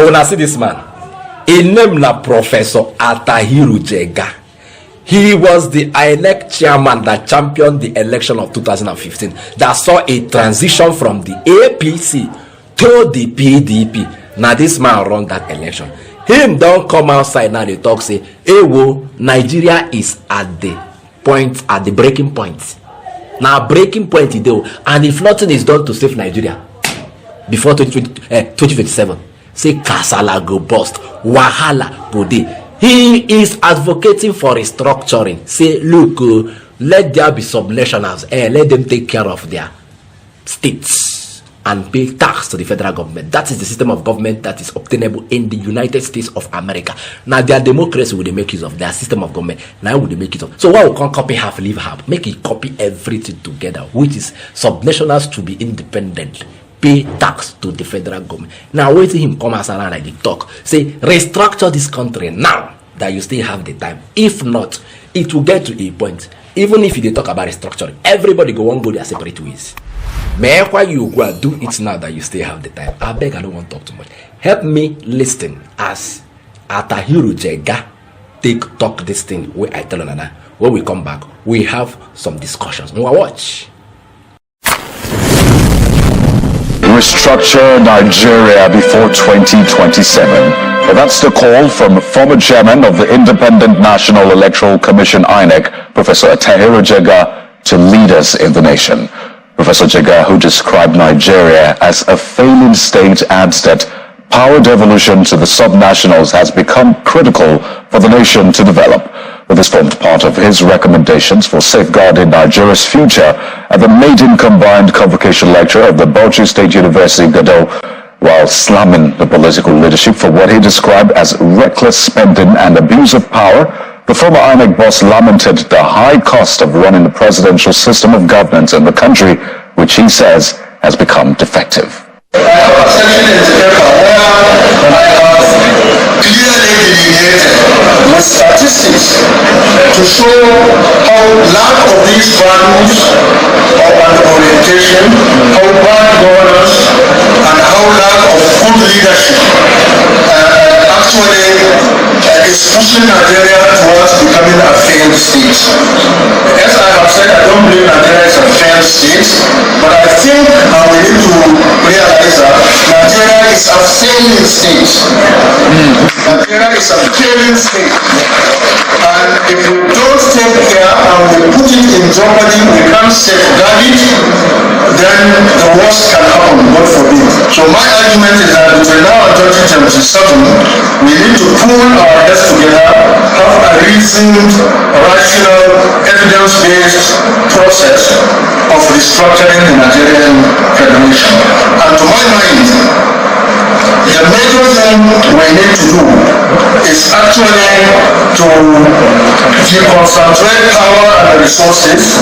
When I see this man, his name na Professor Attahiru Jega. He was the INEC chairman that championed the election of 2015 that saw a transition from the APC to the PDP. Now this man run that election. Him don't come outside now, they talk say, hey wo, Nigeria is at the breaking point. Now breaking point today, and if nothing is done to save Nigeria before 2027, say kasala go bust, wahala go dey. He is advocating for restructuring. Say, look, let there be subnationals, let them take care of their states and pay tax to the federal government. That is the system of government that is obtainable in the United States of America. Now, their democracy will they make use of, their system of government. Now, will they make use of? So, why we can't copy half, leave half? Make it copy everything together, which is subnationals to be independent. Pay tax to the federal government. Now, wait till him come around like the talk. Say, restructure this country now that you still have the time. If not, it will get to a point. Even if you talk about restructuring, everybody go on go their separate ways. May why you go and do it now that you still have the time? I beg, I don't want to talk too much. Help me listen as Attahiru Jega talk this thing where I tell Nana. When we come back, we have some discussions. We'll watch. Restructure Nigeria before 2027. That's the call from former chairman of the Independent National Electoral Commission, INEC, Professor Attahiru Jega, to leaders in the nation. Professor Jega, who described Nigeria as a failing state, adds that power devolution to the subnationals has become critical for the nation to develop. This formed part of his recommendations for safeguarding Nigeria's future at the maiden combined convocation lecture of the Bauchi State University, Gado, while slamming the political leadership for what he described as reckless spending and abuse of power. The former INEC boss lamented the high cost of running the presidential system of governance in the country, which he says has become defective. I have a section in the paper where I have clearly delineated with statistics to show how lack of these values and orientation, how bad governance, and how lack of good leadership actually is pushing Nigeria towards becoming a failed state. As I have said, I don't believe Nigeria is a failed state, but I think we need to realize that Nigeria is a failing state. Nigeria is a failing state. And if we don't take care and we put it in jeopardy, we can't safeguard it, then the worst can happen, God forbid. So my argument is that between now and 2027, we need to pull our heads together, have a reasoned, rational, evidence-based process of restructuring the Nigerian Federation. And to my mind, the major thing we need to do is actually to deconcentrate power and resources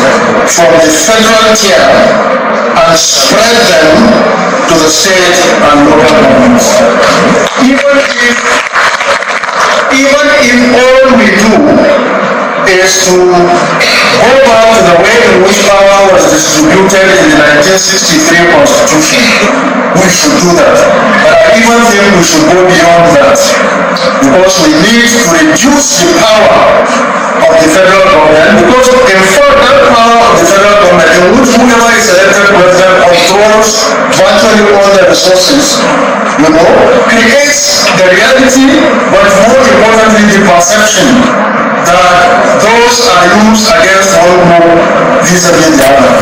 from the federal tier and spread them to the state and local governments. Even if all we do is to go back to the way in which power was distributed in the 1963 Constitution, we should do that. But I even think we should go beyond that, because we need to reduce the power of the federal government, because in fact that power of the federal government, in which whoever is elected president controls virtually all the resources, creates the reality, but more importantly the perception that those are used against one group vis-a-vis the other.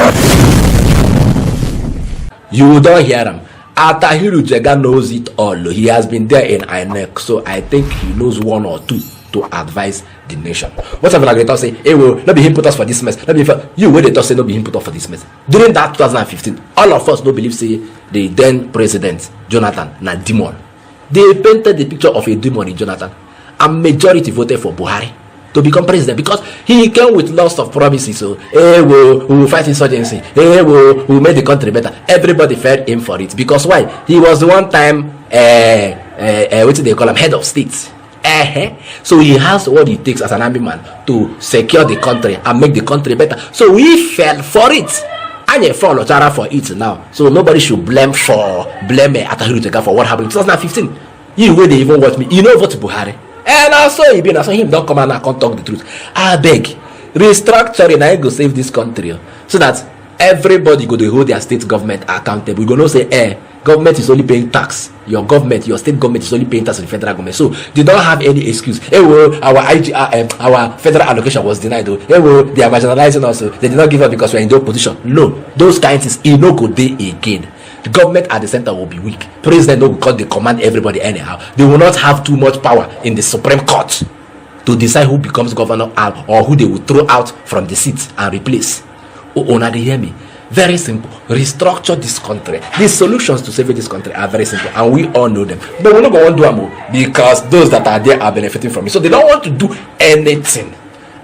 You don't hear him. Attahiru Jega knows it all. He has been there in INEC, so I think he knows one or two to advise the nation. Whatever like they talk say, hey, well, not be him put us for this mess. Not be you where they talk say not be him put us for this mess. During that 2015, all of us don't believe say the then president Jonathan na demon. They painted the picture of a demon in Jonathan, and majority voted for Buhari to become president because he came with lots of promises. So, hey, we will fight insurgency. Hey, we will make the country better. Everybody fed him for it because why? He was the one time what do they call him, head of state. So he has what it takes as an army man to secure the country and make the country better. So we fell for it. And you fall for it now. So nobody should blame Attahiru Jega for what happened in 2015. You wey dey even watch me, you know vote Buhari. And also he been, so him don't come and I can't talk the truth. I beg, restructuring I go save this country so that everybody go to hold their state government accountable. We go no say, government is only paying tax. Your government, your state government is only paying tax to the federal government. So they don't have any excuse. Well, our our federal allocation was denied. Well, they are marginalizing us. They did not give up because we are in the opposition. No, those kinds is no go day again. The government at the center will be weak. President no because they command everybody anyhow. They will not have too much power in the Supreme Court to decide who becomes governor or who they will throw out from the seat and replace. Oh, now they hear me. Very simple. Restructure this country. The solutions to saving this country are very simple, and we all know them. But we're not going to do them because those that are there are benefiting from it. So they don't want to do anything.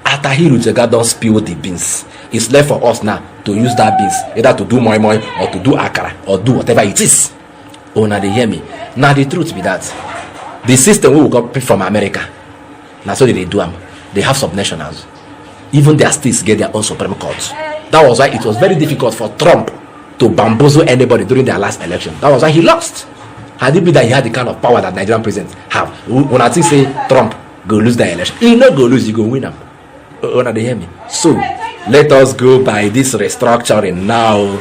Attahiru Jega don't spill the beans. It's left for us now to use that beans either to do moi moi or to do akara or do whatever it is. Oh, now they hear me. Now the truth be that the system we will copy from America. Now so they do them. They have subnationals. Even their states get their own Supreme Court. That was why it was very difficult for Trump to bamboozle anybody during their last election. That was why he lost. Had it been that he had the kind of power that Nigerian presidents have, when I think say Trump go lose the election, he not go lose, he go win them. Una they hear me? So let us go by this restructuring now.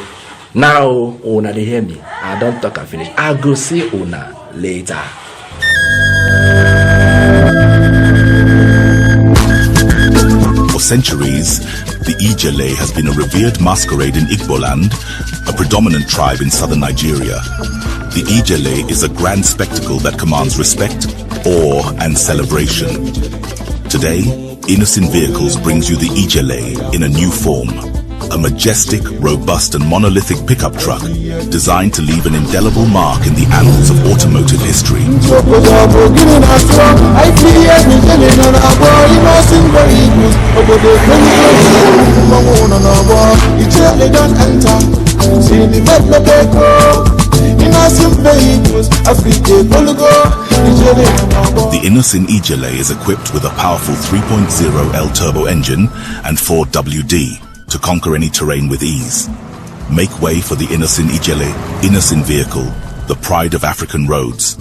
Now, una they hear me? I don't talk and finish. I go see una later. For centuries, the Ijele has been a revered masquerade in Igboland, a predominant tribe in southern Nigeria. The Ijele is a grand spectacle that commands respect, awe, and celebration. Today, Innocent Vehicles brings you the Ijele in a new form. A majestic, robust, and monolithic pickup truck designed to leave an indelible mark in the annals of automotive history. The Innocent Ijele is equipped with a powerful 3.0 L-turbo engine and 4WD to conquer any terrain with ease. Make way for the Innocent Ijele, Innocent Vehicle, the pride of African roads.